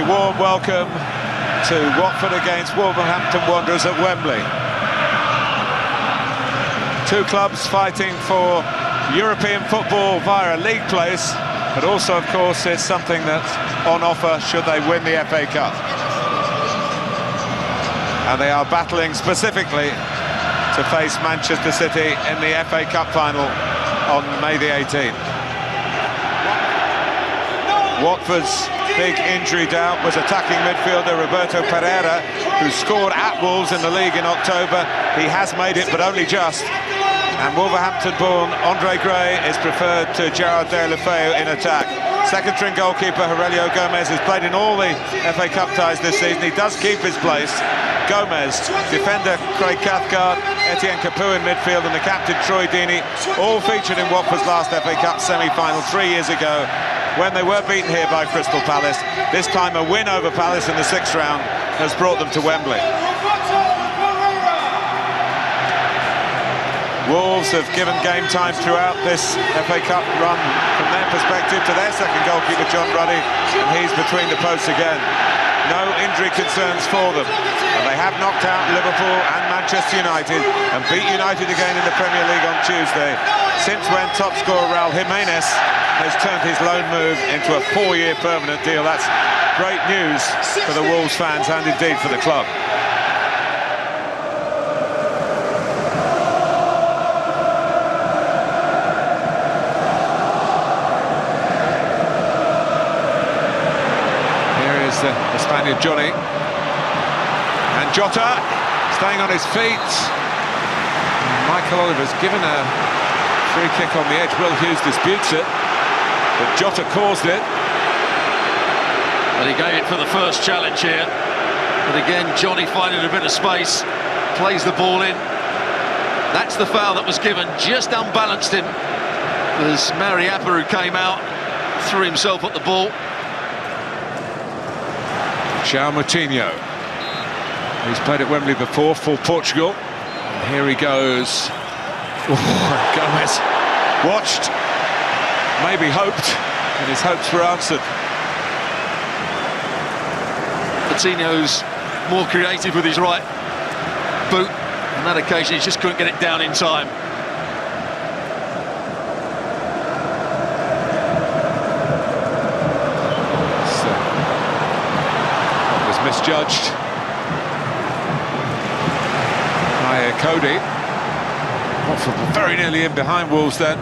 warm welcome to Watford against Wolverhampton Wanderers at Wembley. Two clubs fighting for European football via a league place, but also, of course, it's something that's on offer should they win the FA Cup. And they are battling specifically to face Manchester City in the FA Cup final on May the 18th. Watford's big injury doubt was attacking midfielder Roberto Pereira, who scored at Wolves in the league in October. He has made it, but only just. And Wolverhampton-born Andre Gray is preferred to Gerard Deulofeu in attack. Second-string goalkeeper Aurelio Gomez has played in all the FA Cup ties this season. He does keep his place. Gomez, defender Craig Cathcart, Etienne Capoue in midfield, and the captain Troy Deeney, all featured in Watford's last FA Cup semi-final 3 years ago, when they were beaten here by Crystal Palace. This time a win over Palace in the 6th round has brought them to Wembley. Wolves have given game time throughout this FA Cup run from their perspective to their second goalkeeper John Ruddy, and he's between the posts again. No injury concerns for them, and they have knocked out Liverpool and Manchester United and beat United again in the Premier League on Tuesday, since when top scorer Raul Jimenez has turned his loan move into a 4-year permanent deal. That's great news for the Wolves fans and indeed for the club. Here is the Spaniard Johnny, and Jota staying on his feet. Michael Oliver's given a free kick on the edge. Will Hughes disputes it, but Jota caused it. Well, he gave it for the first challenge here. But again, Johnny finding a bit of space, plays the ball in. That's the foul that was given, just unbalanced him. There's Mariappa who came out, threw himself at the ball. João Moutinho. He's played at Wembley before for Portugal. And here he goes. Gomez watched, maybe hoped, and his hopes were answered. Coutinho's more creative with his right boot. On that occasion, he just couldn't get it down in time. So, that was misjudged by Cody. Watford very nearly in behind Wolves then.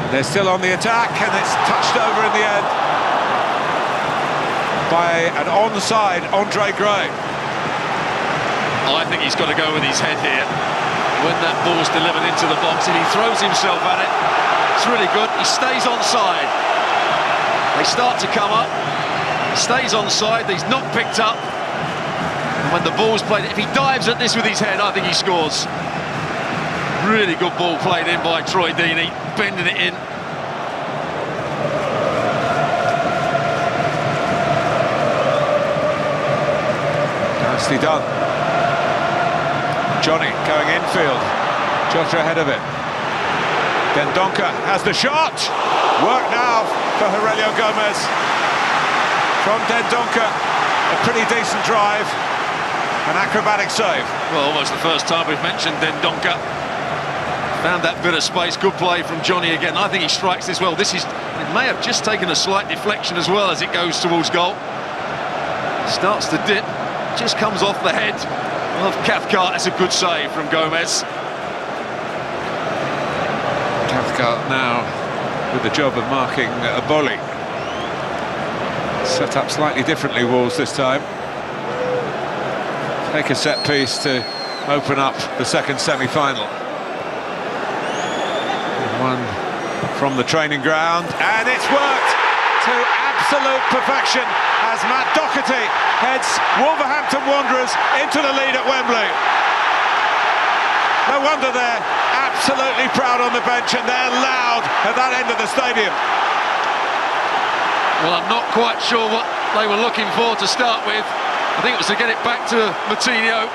They're still on the attack, and it's touched over in the end by an onside Andre Gray. I think he's got to go with his head here when that ball's delivered into the box, and he throws himself at it. It's really good. He stays onside. They start to come up. He stays onside. He's not picked up. And when the ball's played, if he dives at this with his head, I think he scores. Really good ball played in by Troy Deeney, bending it in. Nicely done. Johnny going infield. Jota ahead of it. Dendoncker has the shot. Work now for Aurelio Gomez. From Dendoncker, a pretty decent drive. An acrobatic save. Well, almost the first time we've mentioned Dendoncker. Found that bit of space. Good play from Johnny again. I think he strikes this well. It may have just taken a slight deflection as well as it goes towards goal. Starts to dip. Just comes off the head of Cathcart. That's a good save from Gomez. Cathcart now with the job of marking Aboli. Set up slightly differently, Wolves this time. Take a set piece to open up the second semi-final. One from the training ground, and it's worked to absolute perfection as Matt Doherty heads Wolverhampton Wanderers into the lead at Wembley. No wonder they're absolutely proud on the bench, and they're loud at that end of the stadium. Well, I'm not quite sure what they were looking for to start with. I think it was to get it back to Moutinho,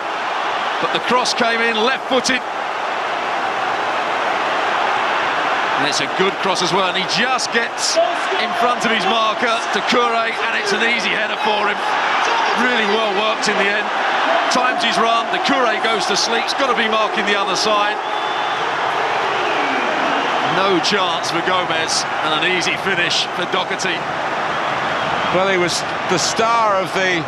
but the cross came in left-footed. And it's a good cross as well, and he just gets in front of his marker to Toure, and it's an easy header for him. Really well worked in the end. Times his run, the Toure goes to sleep, he's got to be marking the other side. No chance for Gomez, and an easy finish for Doherty. Well, he was the star of the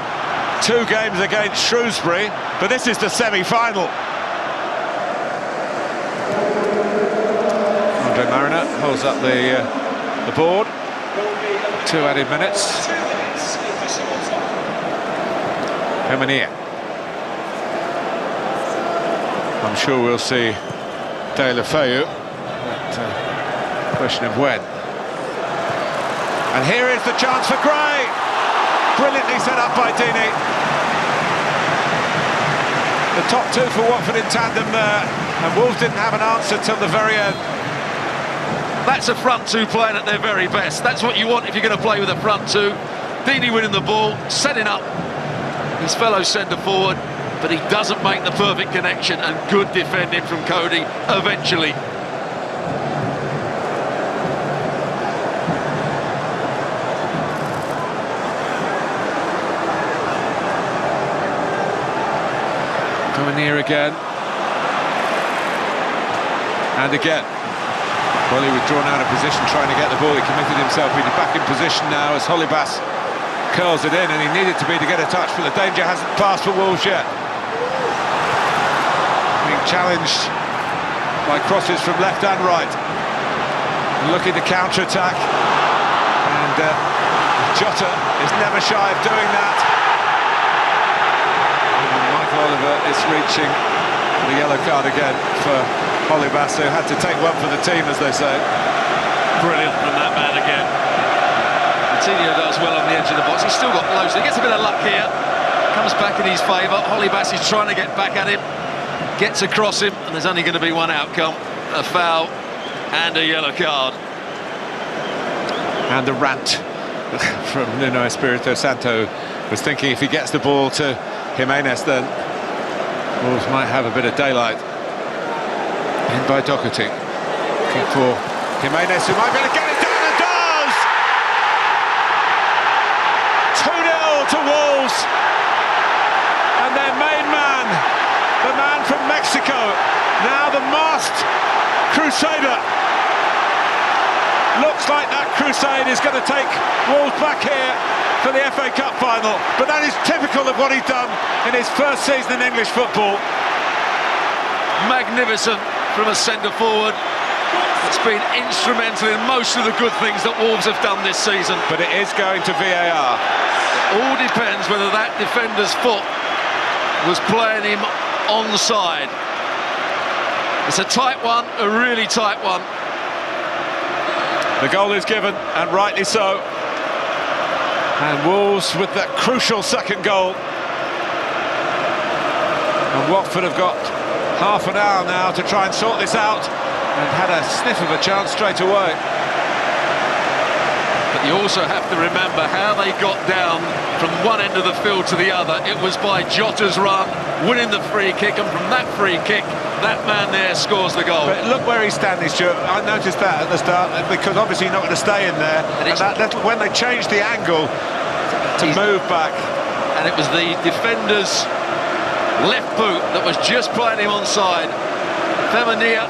2 games against Shrewsbury, but this is the semi-final. Andre Mariner holds up the board. 2 added minutes. Femenia. I'm sure we'll see De La Feu. Question of when. And here is the chance for Gray. Brilliantly set up by Deeney. The top 2 for Watford in tandem there, and Wolves didn't have an answer till the very end. That's a front 2 playing at their very best. That's what you want if you're going to play with a front 2. Deeney winning the ball, setting up his fellow centre-forward, but he doesn't make the perfect connection, and good defending from Cody eventually. Coming near again. And again. Well, he was drawn out of position trying to get the ball. He committed himself. He's back in position now as Holibas curls it in, and he needed to be to get a touch, but the danger hasn't passed for Wolves yet. Being challenged by crosses from left and right. Looking to counter-attack. And Jota is never shy of doing that. Oliver is reaching the yellow card again for Holibas, who had to take one for the team, as they say. Brilliant from that man again. Coutinho does well on the edge of the box. He's still got loads. He gets a bit of luck here. Comes back in his favour. Holibas is trying to get back at him. Gets across him, and there's only going to be one outcome. A foul and a yellow card. And the rant from Nuno Espirito Santo was thinking if he gets the ball to Jimenez, then Wolves might have a bit of daylight. In by Doherty. Looking for Jimenez, who might be able to get it down, and does! 2-0 to Wolves. And their main man, the man from Mexico, now the masked crusader. Looks like that crusade is going to take Wolves back here for the FA Cup final, but that is typical of what he's done in his first season in English football. Magnificent from a centre-forward. It's been instrumental in most of the good things that Wolves have done this season. But it is going to VAR. All depends whether that defender's foot was playing him onside. It's a tight one, a really tight one. The goal is given, and rightly so. And Wolves with that crucial second goal. And Watford have got half an hour now to try and sort this out, and had a sniff of a chance straight away. But you also have to remember how they got down from one end of the field to the other. It was by Jota's run, winning the free kick, and from that free kick, that man there scores the goal. But look where he's standing, Stuart. I noticed that at the start, because obviously he's not going to stay in there. And that little, when they changed the angle to move back. And it was the defender's left boot that was just playing him onside. Femenia,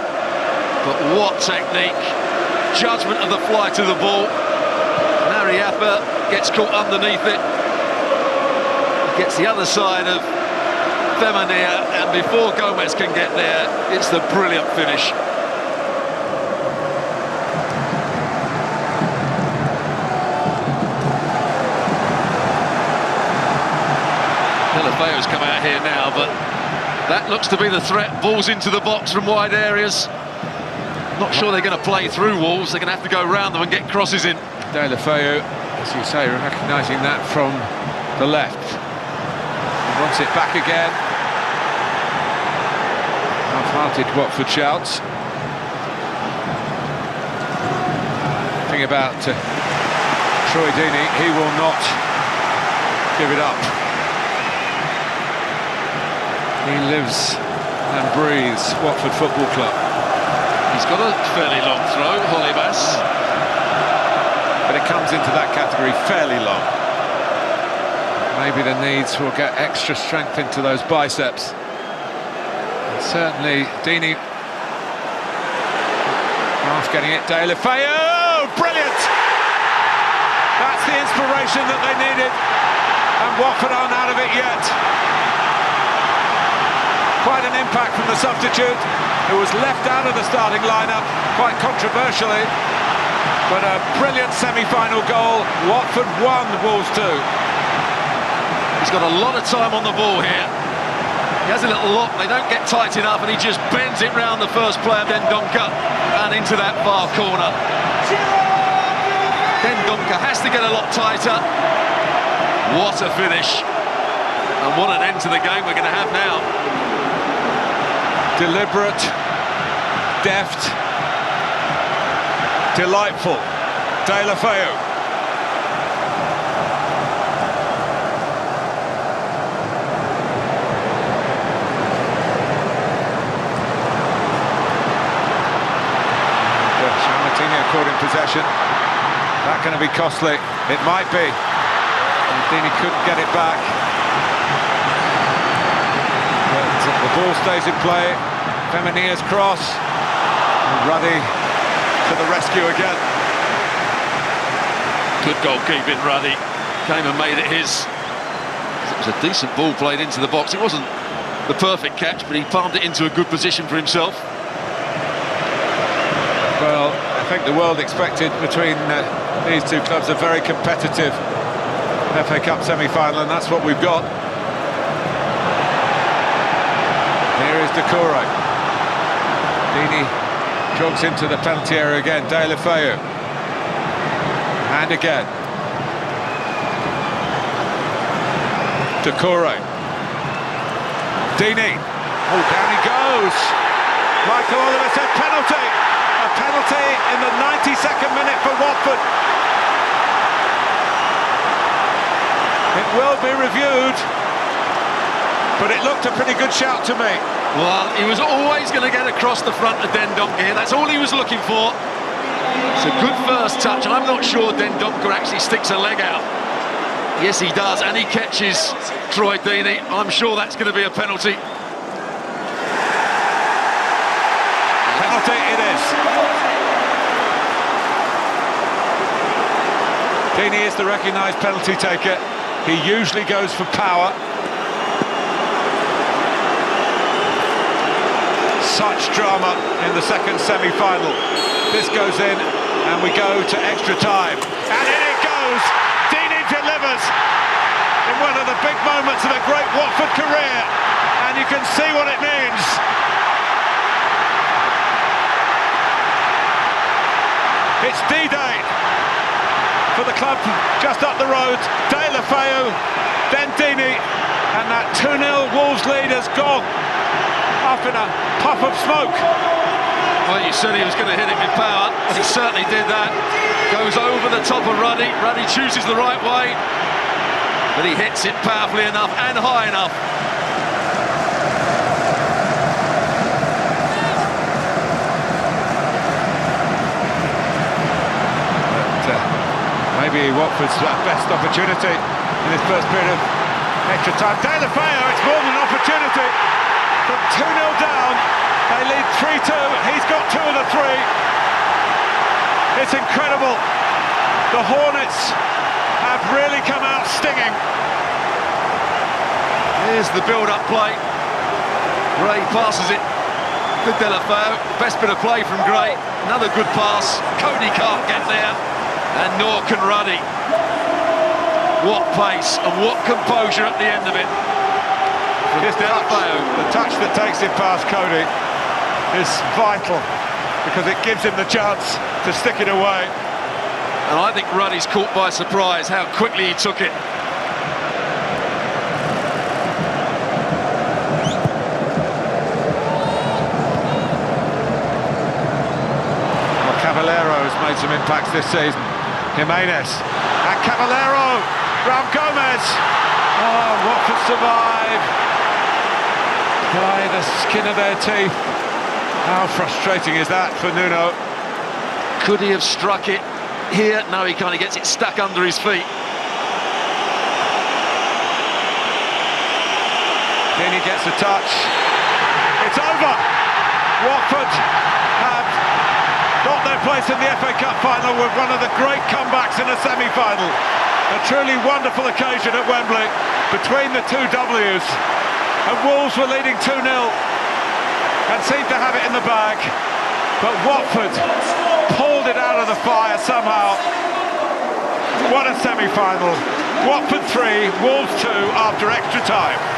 but what technique. Judgment of the fly to the ball. And Ariappa gets caught underneath it. Gets the other side of Femenia, and before Gomez can get there, it's the brilliant finish. Delafeo's come out here now, but that looks to be the threat. Balls into the box from wide areas. Not sure they're going to play through Wolves. They're going to have to go round them and get crosses in. Delafeo, as you say, recognising that from the left. He wants it back again. Half-hearted Watford shouts. Thing about Troy Deeney, he will not give it up. He lives and breathes Watford Football Club. He's got a fairly long throw, Hollybass. But it comes into that category fairly long. Maybe the needs will get extra strength into those biceps. And certainly, Deeney half getting it. De La Feu, brilliant! That's the inspiration that they needed, and Watford aren't out of it yet. Quite an impact from the substitute, who was left out of the starting lineup, quite controversially. But a brilliant semi-final goal. Watford 1, Wolves 2. He's got a lot of time on the ball here. He has a little lock, they don't get tight enough, and he just bends it round the first player, Dendoncker, and into that far corner. Dendoncker has to get a lot tighter. What a finish. And what an end to the game we're going to have now. Deliberate, deft, delightful. De La Feu. Caught in possession. That going to be costly? It might be. Deeney couldn't get it back. But the ball stays in play. Feminier's cross. And Ruddy to the rescue again. Good goalkeeping, Ruddy. Came and made it his. It was a decent ball played into the box. It wasn't the perfect catch, but he palmed it into a good position for himself. Well, I think the world expected between these two clubs a very competitive FA Cup semi-final, and that's what we've got. Here is Doucouré. Deeney jogs into the penalty area again. De La Feu. And again. Doucouré. Deeney. Oh, down he goes. Michael Oliver said penalty. A penalty in the 92nd minute for Watford. It will be reviewed, but it looked a pretty good shout to me. Well, he was always going to get across the front of Dendoncker here. That's all he was looking for. It's a good first touch. I'm not sure Dendoncker actually sticks a leg out. Yes, he does, and he catches Troy Deeney. I'm sure that's going to be a penalty. Penalty it is. Deeney is the recognised penalty taker. He usually goes for power. Such drama in the second semi-final. This goes in and we go to extra time. And in it goes! Deeney delivers in one of the big moments of a great Watford career. And you can see what it means. It's D-Day for the club just up the road. De La Feu, then Deeney, and that 2-0 Wolves lead has gone up in a puff of smoke. Well, you said he was going to hit it with power, and he certainly did that. Goes over the top of Ruddy. Ruddy chooses the right way, but he hits it powerfully enough and high enough. Maybe Watford's best opportunity in this first period of extra time. De La Feu, it's more than an opportunity. From 2-0 down, they lead 3-2. He's got 2 of the 3. It's incredible. The Hornets have really come out stinging. Here's the build-up play. Gray passes it. Good De La Feu. Best bit of play from Gray. Another good pass. Cody can't get there. And nor can Ruddy. What pace and what composure at the end of it. Here's the touch that takes it past Cody is vital because it gives him the chance to stick it away. And I think Ruddy's caught by surprise how quickly he took it. Well, Caballero has made some impacts this season. Jimenez and Caballero, Raul Gomez. Oh, Watford survive by the skin of their teeth. How frustrating is that for Nuno? Could he have struck it here? No, he kind of gets it stuck under his feet. Then he gets a touch. It's over. Watford have got their place in the FA Cup final with one of the great comebacks in a semi-final. A truly wonderful occasion at Wembley between the two W's. And Wolves were leading 2-0 and seemed to have it in the bag. But Watford pulled it out of the fire somehow. What a semi-final. Watford 3, Wolves 2 after extra time.